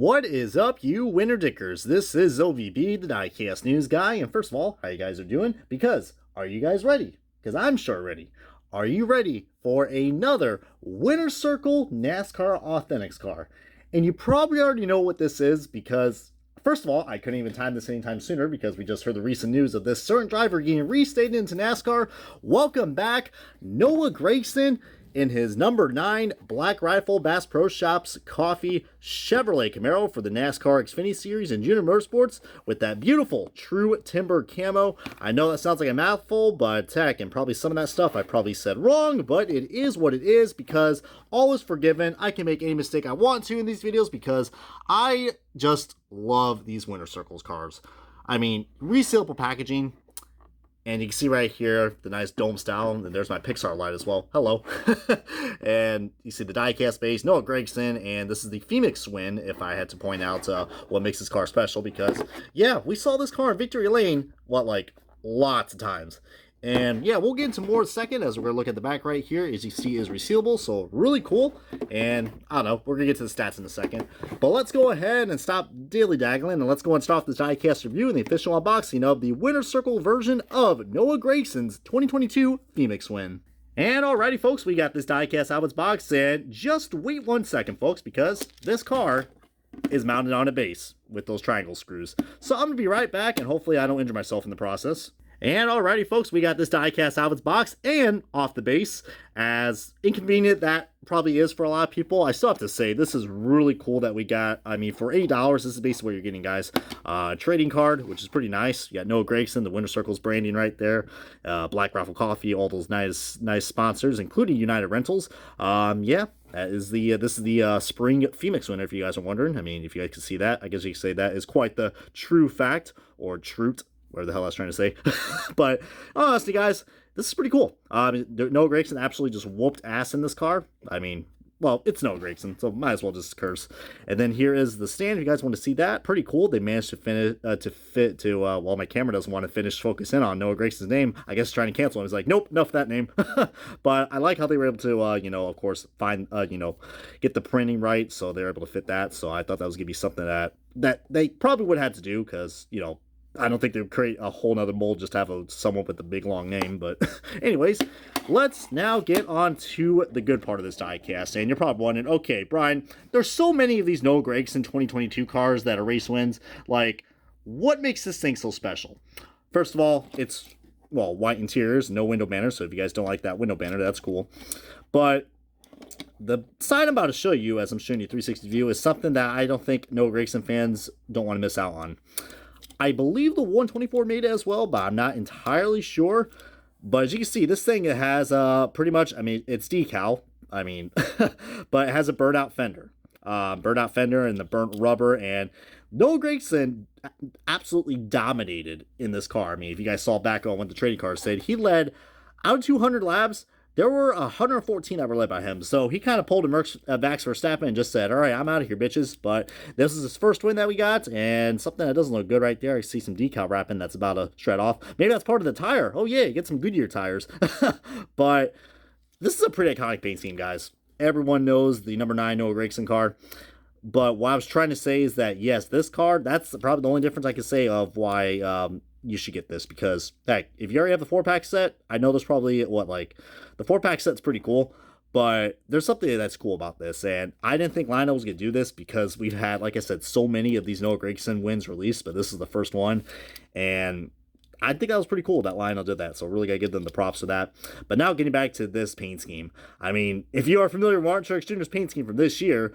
What is up, you winter dickers? This is OVB, the Diecast News Guy, and first of all, how you guys are doing? Because, are you guys ready? Because I'm sure ready. Are you ready for another Winter Circle NASCAR Authentics car? And you probably already know what this is because, first of all, I couldn't even time this anytime sooner because we just heard the recent news of this certain driver getting restated into NASCAR. Welcome back, Noah Gragson, in his number 9 Black Rifle Bass Pro Shops Coffee Chevrolet Camaro for the NASCAR Xfinity Series and Junior Motorsports with that beautiful True Timber camo. I know that sounds like a mouthful, but heck, and probably some of that stuff I probably said wrong, but it is what it is because all is forgiven. I can make any mistake I want to in these videos because I just love these Winter Circles cars. I mean, resealable packaging. And you can see right here the nice dome style, and there's my Pixar light as well. Hello. And you see the diecast base, Noah Gragson, and this is the Phoenix Win, if I had to point out what makes this car special, because, yeah, we saw this car in Victory Lane, lots of times. And yeah, we'll get into more in a second as we're going to look at the back right here. As you see, is resealable, so really cool. And I don't know, we're going to get to the stats in a second. But let's go ahead and stop dilly-daggling, and let's go and start off this diecast review and the official unboxing of the Winter Circle version of Noah Gragson's 2022 Phoenix Win. And alrighty, folks, we got this diecast out of its box, and just wait 1 second, folks, because this car is mounted on a base with those triangle screws. So I'm going to be right back, and hopefully I don't injure myself in the process. And alrighty, folks, we got this diecast out of its box and off the base. As inconvenient that probably is for a lot of people, I still have to say this is really cool that we got. I mean, for $80, this is basically what you're getting, guys. Trading card, which is pretty nice. You got Noah Gragson, the Winter Circles branding right there. Black Rifle Coffee, all those nice sponsors, including United Rentals. Yeah. This is the spring Phoenix Winner, if you guys are wondering. I mean, if you guys can see that, I guess you could say that is quite the true fact, or truth, whatever the hell I was trying to say. But honestly, guys, this is pretty cool. Noah Gragson absolutely just whooped ass in this car. I mean, well, it's Noah Gragson, so might as well just curse. And then here is the stand. If you guys want to see that, pretty cool. They managed to fit well, my camera doesn't want to focus in on Noah Gragson's name. I guess trying to cancel him. He's like, nope, enough of that name. But I like how they were able to, of course, find, get the printing right, so they're able to fit that. So I thought that was gonna be something that they probably would have had to do because, I don't think they would create a whole nother mold just to have someone with a big long name. But anyways, let's now get on to the good part of this diecast. And you're probably wondering, okay, Brian, there's so many of these Noah Gragson 2022 cars that are race wins. Like, what makes this thing so special? First of all, it's, well, white interiors, no window banner. So if you guys don't like that window banner, that's cool. But the side I'm about to show you, as I'm showing you 360 view, is something that I don't think Noah Gragson fans don't want to miss out on. I believe the 124 made it as well, but I'm not entirely sure. But as you can see, this thing has pretty much, I mean, it's decal, I mean, but it has a burnt out fender. And the burnt rubber. And Noah Gragson absolutely dominated in this car. I mean, if you guys saw back on what the trading card said, he led out of 200 laps. There were 114 that were led by him. So he kind of pulled a Max Verstappen and just said, all right, I'm out of here, bitches. But this is his first win that we got. And something that doesn't look good right there. I see some decal wrapping that's about to shred off. Maybe that's part of the tire. Oh, yeah, you get some Goodyear tires. But this is a pretty iconic paint scheme, guys. Everyone knows the number 9 Noah Gragson car. But what I was trying to say is that, yes, this car, that's probably the only difference I can say of why you should get this, because heck, if you already have the 4-pack set, I know there's probably the 4-pack set's pretty cool, but there's something that's cool about this. And I didn't think Lionel was gonna do this because we've had, like I said, so many of these Noah Gragson wins released, but this is the first one, and I think that was pretty cool that Lionel did that, so really gotta give them the props for that. But now getting back to this paint scheme, I mean, if you are familiar with Martin Truex Jr.'s paint scheme from this year,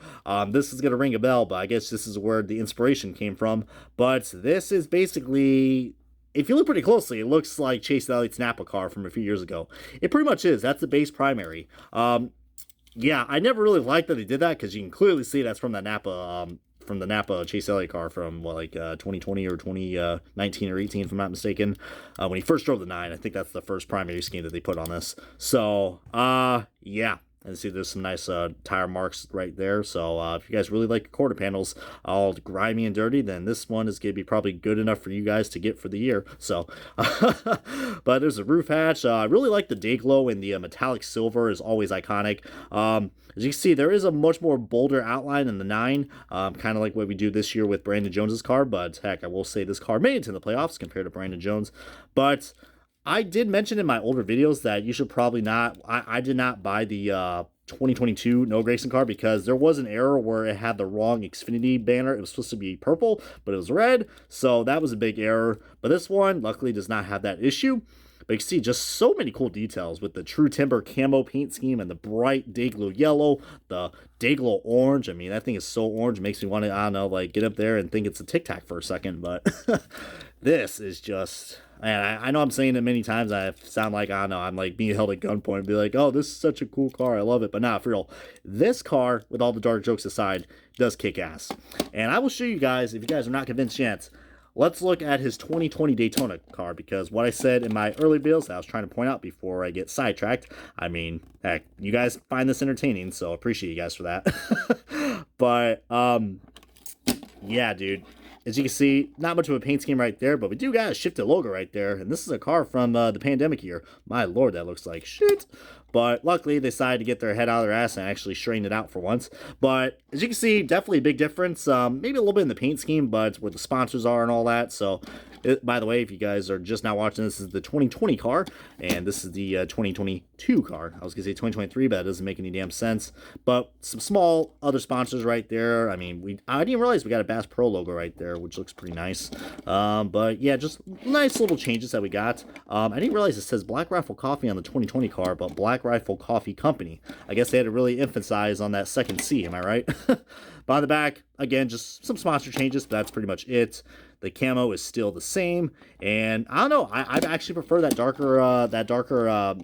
this is gonna ring a bell, but I guess this is where the inspiration came from. But this is basically, if you look pretty closely, it looks like Chase Elliott's Napa car from a few years ago. It pretty much is. That's the base primary. Yeah, I never really liked that they did that because you can clearly see that's from the Napa Chase Elliott car from 2020 or 2019 or 18, if I'm not mistaken, when he first drove the 9. I think that's the first primary scheme that they put on this. So, yeah. And see, there's some nice tire marks right there. So if you guys really like quarter panels all grimy and dirty, then this one is going to be probably good enough for you guys to get for the year. So, but there's a roof hatch. I really like the day glow, and the metallic silver is always iconic. As you can see, there is a much more bolder outline in the 9, kind of like what we do this year with Brandon Jones's car. But heck, I will say this car made it to the playoffs compared to Brandon Jones. But I did mention in my older videos that you should probably not, I did not buy the 2022 Noah Gragson car because there was an error where it had the wrong Xfinity banner. It was supposed to be purple, but it was red. So that was a big error. But this one, luckily, does not have that issue. But you can see just so many cool details with the True Timber camo paint scheme and the bright Dayglow yellow, the Dayglow orange. I mean, that thing is so orange. It makes me want to, I don't know, like get up there and think it's a Tic Tac for a second. But this is just... And I know I'm saying it many times. I sound like, I don't know, I'm like being held at gunpoint and be like, oh, this is such a cool car. I love it. But nah, for real. This car, with all the dark jokes aside, does kick ass. And I will show you guys, if you guys are not convinced yet, let's look at his 2020 Daytona car. Because what I said in my early videos, I was trying to point out before I get sidetracked. I mean, heck, you guys find this entertaining, so appreciate you guys for that. But, yeah, dude. As you can see, not much of a paint scheme right there, but we do got a shifted logo right there. And this is a car from the pandemic year. My lord, that looks like shit. But luckily, they decided to get their head out of their ass and actually straighten it out for once. But as you can see, definitely a big difference. Maybe a little bit in the paint scheme, but where the sponsors are and all that. So, by the way, if you guys are just now watching, this is the 2020 car, and this is the 2022 car. I was going to say 2023, but that doesn't make any damn sense. But some small other sponsors right there. I mean, I didn't realize we got a Bass Pro logo right there, which looks pretty nice. But yeah, just nice little changes that we got. I didn't realize it says Black Rifle Coffee on the 2020 car, but Black Rifle Coffee Company. I guess they had to really emphasize on that second C, am I right? But on the back, again, just some sponsor changes, but that's pretty much it. The camo is still the same, and I don't know, I actually prefer that darker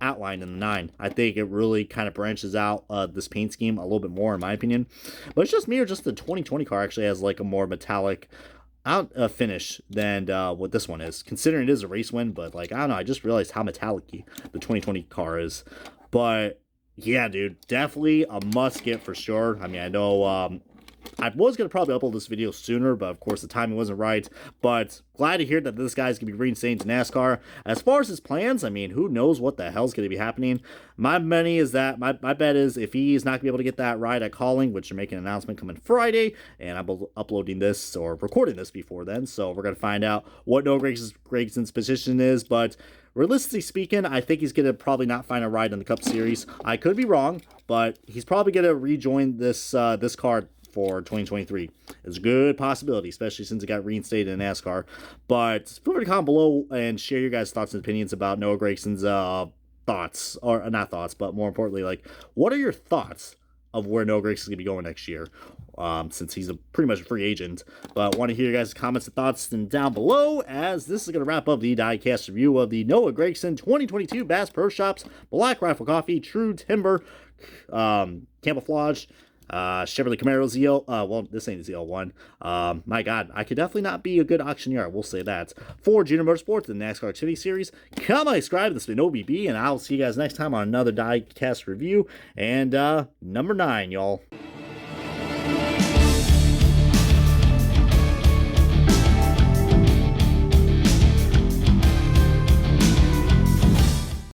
outline in the 9. I think it really kind of branches out this paint scheme a little bit more, in my opinion. But it's just me, or just the 2020 car actually has like a more metallic finish than what this one is, considering it is a race win. But like, I don't know, I just realized how metallic-y the 2020 car is. But yeah, dude, definitely a must get for sure. I mean, I know I was going to probably upload this video sooner, but of course the timing wasn't right. But glad to hear that this guy's going to be reinstating to NASCAR. As far as his plans, I mean, who knows what the hell's going to be happening. My money is that, my bet is if he's not going to be able to get that ride at Calling, which they're making an announcement coming Friday, and I'm uploading this or recording this before then, so we're going to find out what Noah Gragson's position is. But realistically speaking, I think he's going to probably not find a ride in the Cup Series. I could be wrong, but he's probably going to rejoin this car for 2023. It's a good possibility, especially since it got reinstated in NASCAR. But feel free to comment below and share your guys' thoughts and opinions about Noah Gragson's thoughts, or not thoughts, but more importantly, like, what are your thoughts of where Noah Gragson's going to be going next year, since he's pretty much a free agent. But want to hear your guys' comments and thoughts down below, as this is going to wrap up the diecast review of the Noah Gragson 2022 Bass Pro Shops Black Rifle Coffee True Timber Camouflage Chevrolet Camaro ZL. Well, this ain't ZL1. My God, I could definitely not be a good auctioneer, I will say that. For Junior Motorsports, the NASCAR Xfinity Series, come on, subscribe. This has been OBB, and I'll see you guys next time on another diecast review. And number 9, y'all.